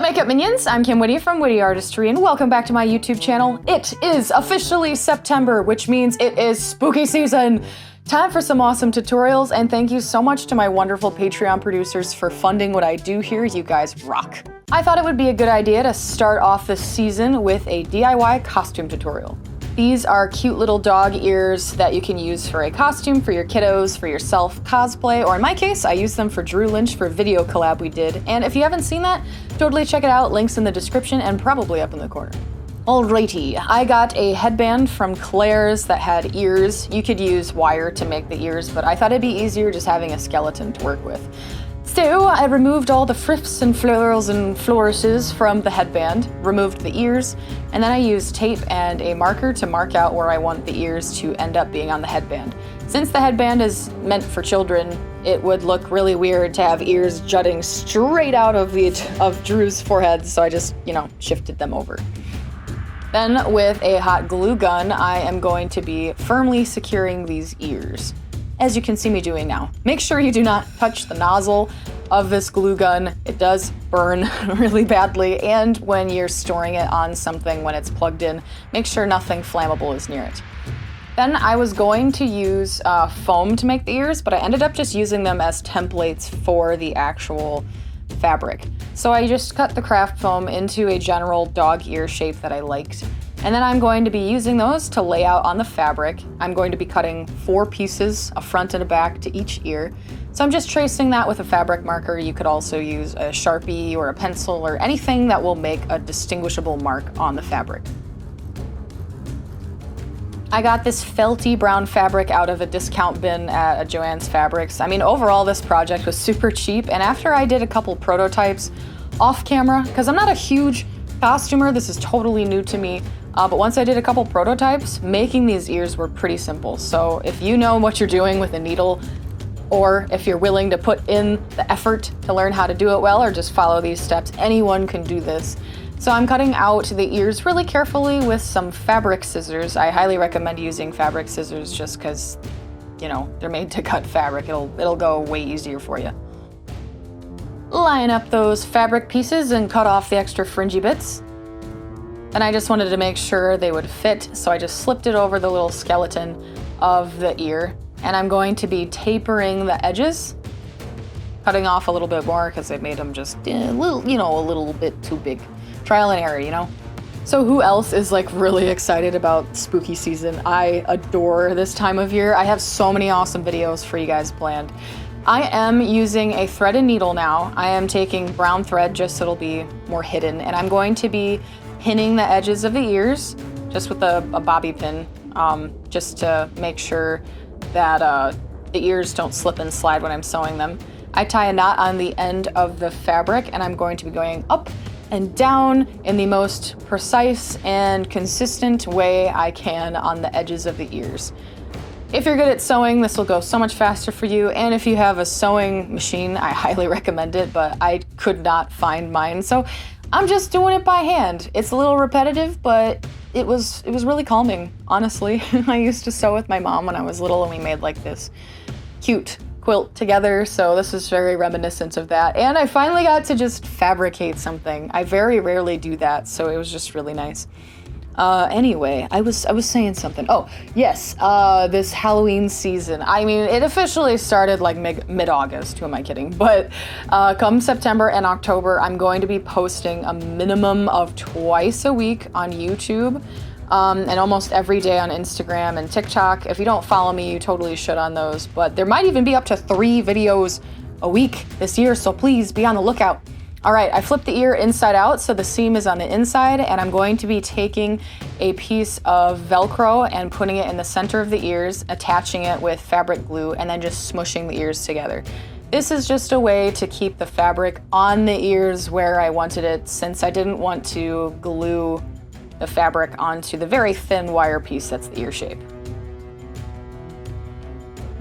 Makeup Minions? I'm Kim Whitty from Whitty Artistry, and welcome back to my YouTube channel. It is officially September, which means it is spooky season. Time for some awesome tutorials, and thank you so much to my wonderful Patreon producers for funding what I do here. You guys rock. I thought it would be a good idea to start off this season with a DIY costume tutorial. These are cute little dog ears that you can use for a costume for your kiddos, for yourself, cosplay, or in my case, I used them for Drew Lynch for a video collab we did. And if you haven't seen that, totally check it out. Links in the description and probably up in the corner. Alrighty, I got a headband from Claire's that had ears. You could use wire to make the ears, but I thought it'd be easier just having a skeleton to work with. So I removed all the frifts and florals and flourishes from the headband, removed the ears, and then I used tape and a marker to mark out where I want the ears to end up being on the headband. Since the headband is meant for children, it would look really weird to have ears jutting straight out of Drew's forehead, so I just, shifted them over. Then with a hot glue gun, I am going to be firmly securing these ears, as you can see me doing now. Make sure you do not touch the nozzle of this glue gun. It does burn really badly, and when you're storing it on something when it's plugged in, make sure nothing flammable is near it. Then I was going to use foam to make the ears, but I ended up just using them as templates for the actual fabric. So I just cut the craft foam into a general dog ear shape that I liked. And then I'm going to be using those to lay out on the fabric. I'm going to be cutting 4 pieces, a front and a back to each ear. So I'm just tracing that with a fabric marker. You could also use a Sharpie or a pencil or anything that will make a distinguishable mark on the fabric. I got this felty brown fabric out of a discount bin at a Joann's Fabrics. I mean, overall this project was super cheap, and after I did a couple prototypes off camera, because I'm not a huge costumer, this is totally new to me, but once I did a couple prototypes, making these ears were pretty simple. So if you know what you're doing with a needle, or if you're willing to put in the effort to learn how to do it well, or just follow these steps, anyone can do this. So I'm cutting out the ears really carefully with some fabric scissors. I highly recommend using fabric scissors just because, they're made to cut fabric. It'll go way easier for you. Line up those fabric pieces and cut off the extra fringy bits. And I just wanted to make sure they would fit, so I just slipped it over the little skeleton of the ear. And I'm going to be tapering the edges, cutting off a little bit more because I made them just a little bit too big. Trial and error, So who else is really excited about spooky season? I adore this time of year. I have so many awesome videos for you guys planned. I am using a threaded needle now. I am taking brown thread just so it'll be more hidden, and I'm going to be pinning the edges of the ears just with a bobby pin, just to make sure that the ears don't slip and slide when I'm sewing them. I tie a knot on the end of the fabric, and I'm going to be going up and down in the most precise and consistent way I can on the edges of the ears. If you're good at sewing, this will go so much faster for you, and if you have a sewing machine, I highly recommend it, but I could not find mine, so I'm just doing it by hand. It's a little repetitive, but it was really calming, honestly. I used to sew with my mom when I was little, and we made this cute quilt together, so this is very reminiscent of that. And I finally got to just fabricate something. I very rarely do that, so it was just really nice. Anyway, I was saying something. Oh, yes, this Halloween season. I mean, it officially started mid-August, who am I kidding? But come September and October, I'm going to be posting a minimum of twice a week on YouTube. And almost every day on Instagram and TikTok. If you don't follow me, you totally should on those, but there might even be up to 3 videos a week this year, so please be on the lookout. All right, I flipped the ear inside out, so the seam is on the inside, and I'm going to be taking a piece of velcro and putting it in the center of the ears, attaching it with fabric glue, and then just smushing the ears together. This is just a way to keep the fabric on the ears where I wanted it, since I didn't want to glue the fabric onto the very thin wire piece that's the ear shape.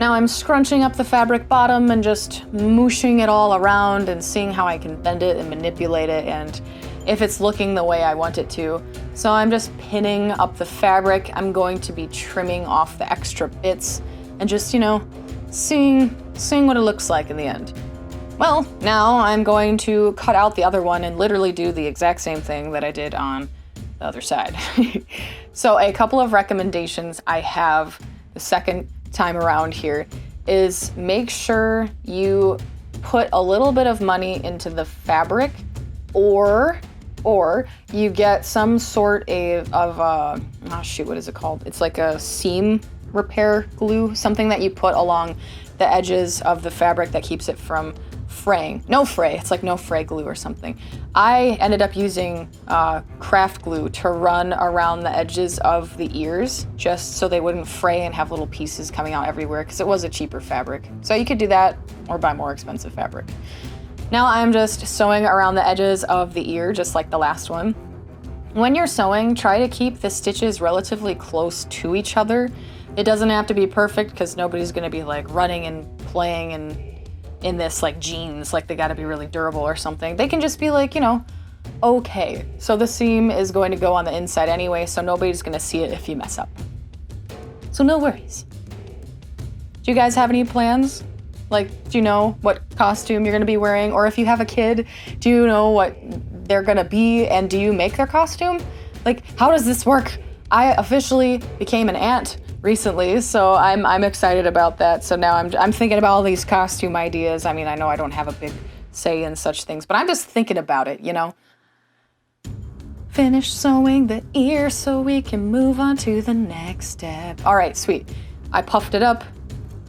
Now I'm scrunching up the fabric bottom and just mooshing it all around and seeing how I can bend it and manipulate it and if it's looking the way I want it to. So I'm just pinning up the fabric. I'm going to be trimming off the extra bits and just, seeing what it looks like in the end. Well, now I'm going to cut out the other one and literally do the exact same thing that I did on the other side. So a couple of recommendations I have the second time around here is make sure you put a little bit of money into the fabric, or you get some sort of oh shoot, what is it called? It's like a seam repair glue, something that you put along the edges of the fabric that keeps it from fraying. No fray, it's like no fray glue or something. I ended up using craft glue to run around the edges of the ears just so they wouldn't fray and have little pieces coming out everywhere, because it was a cheaper fabric. So you could do that or buy more expensive fabric. Now I'm just sewing around the edges of the ear just like the last one. When you're sewing, try to keep the stitches relatively close to each other. It doesn't have to be perfect because nobody's gonna be like running and playing and in this like jeans, like they gotta be really durable or something. They can just be like, you know, okay. So the seam is going to go on the inside anyway, so nobody's gonna see it if you mess up. So no worries. Do you guys have any plans? Like, do you know what costume you're gonna be wearing? Or if you have a kid, do you know what they're gonna be, and do you make their costume? Like, how does this work? I officially became an aunt recently, so I'm excited about that. So now I'm thinking about all these costume ideas. I mean, I know I don't have a big say in such things, but I'm just thinking about it, you know? Finish sewing the ear so we can move on to the next step. All right, sweet. I puffed it up,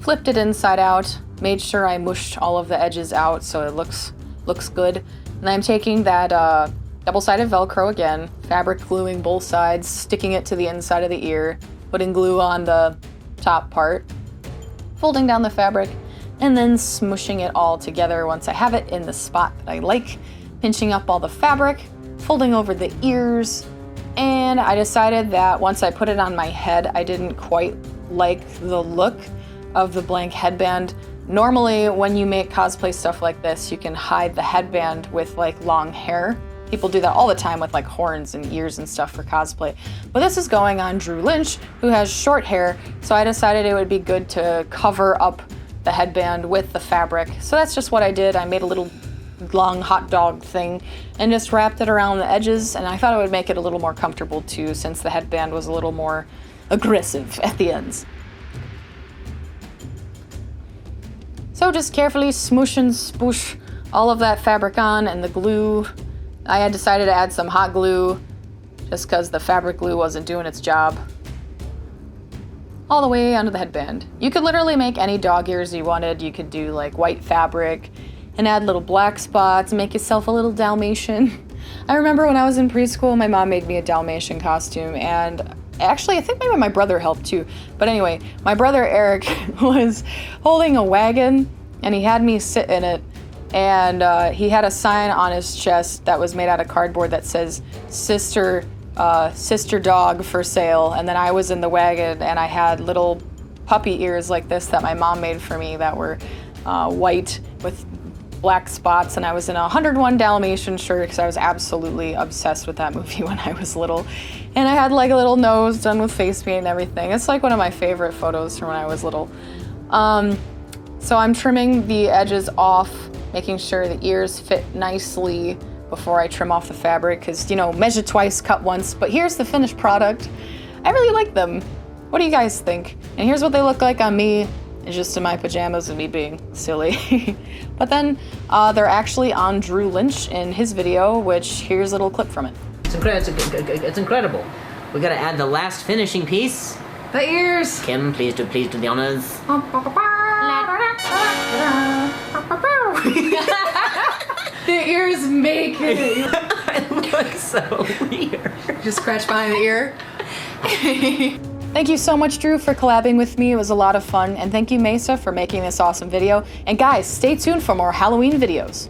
flipped it inside out, made sure I mushed all of the edges out so it looks good. And I'm taking that double-sided Velcro again, fabric gluing both sides, sticking it to the inside of the ear, putting glue on the top part, folding down the fabric, and then smushing it all together once I have it in the spot that I like, pinching up all the fabric, folding over the ears, and I decided that once I put it on my head, I didn't quite like the look of the blank headband. Normally, when you make cosplay stuff like this, you can hide the headband with like long hair. People do that all the time with like horns and ears and stuff for cosplay. But this is going on Drew Lynch, who has short hair, so I decided it would be good to cover up the headband with the fabric. So that's just what I did. I made a little long hot dog thing and just wrapped it around the edges, and I thought it would make it a little more comfortable too, since the headband was a little more aggressive at the ends. So just carefully smoosh and spoosh all of that fabric on, and the glue, I had decided to add some hot glue just because the fabric glue wasn't doing its job. All the way onto the headband. You could literally make any dog ears you wanted. You could do like white fabric and add little black spots, make yourself a little Dalmatian. I remember when I was in preschool, my mom made me a Dalmatian costume, and actually I think maybe my brother helped too. But anyway, my brother Eric was holding a wagon and he had me sit in it, and he had a sign on his chest that was made out of cardboard that says sister dog for sale. And then I was in the wagon and I had little puppy ears like this that my mom made for me that were white with black spots, and I was in a 101 Dalmatian shirt because I was absolutely obsessed with that movie when I was little. And I had like a little nose done with face paint and everything. It's like one of my favorite photos from when I was little. So I'm trimming the edges off, making sure the ears fit nicely before I trim off the fabric, because, you know, measure twice, cut once. But here's the finished product. I really like them. What do you guys think? And here's what they look like on me. It's just in my pajamas and me being silly. But then they're actually on Drew Lynch in his video, which here's a little clip from it. It's incredible. We gotta add the last finishing piece. The ears. Kim, please do the honors. The ears make it. It looks so weird. Just scratch behind the ear. Thank you so much, Drew, for collabing with me. It was a lot of fun. And thank you, Mesa, for making this awesome video. And guys, stay tuned for more Halloween videos.